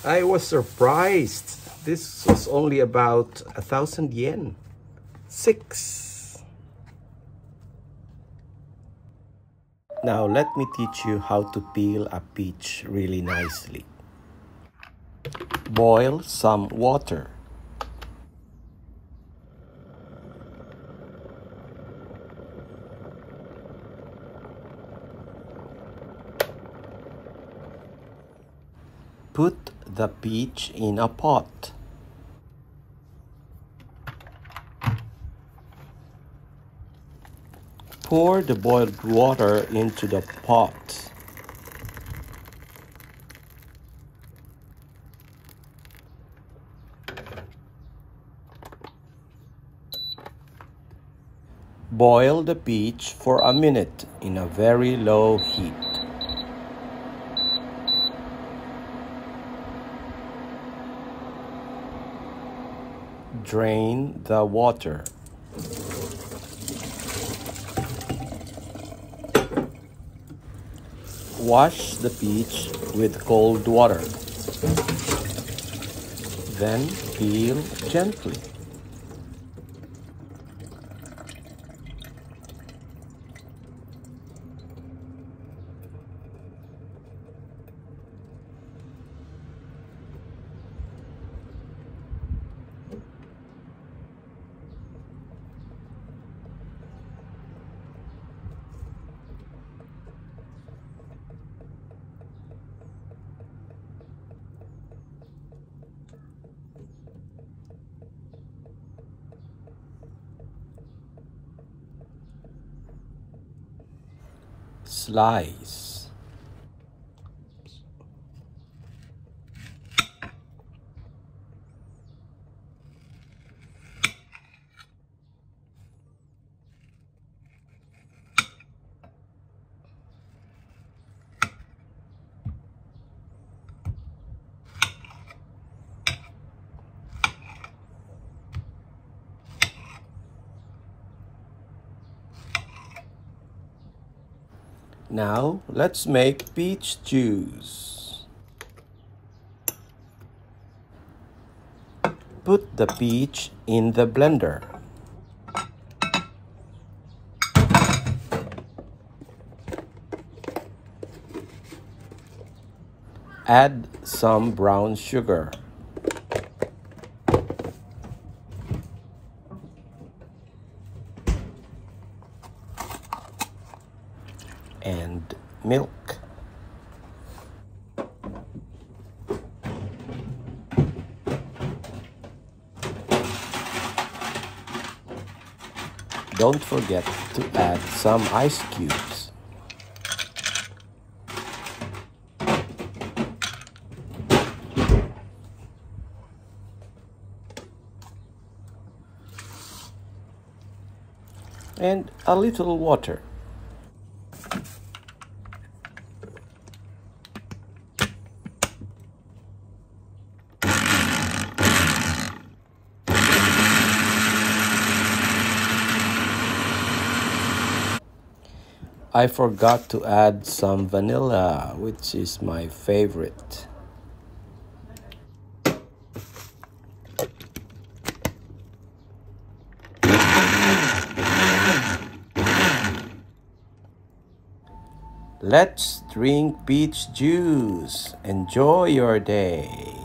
I was surprised. This was only about 1,000 yen. 6. Now let me teach you how to peel a peach really nicely. Boil some water. Put the peach in a pot. Pour the boiled water into the pot. Boil the peach for a minute in a very low heat. Drain the water. Wash the peach with cold water. Then peel gently. Slice. Now let's make peach juice. Put the peach in the blender. Add some brown sugar. And milk. Don't forget to add some ice cubes. And a little water. I forgot to add some vanilla, which is my favorite. Let's drink peach juice. Enjoy your day.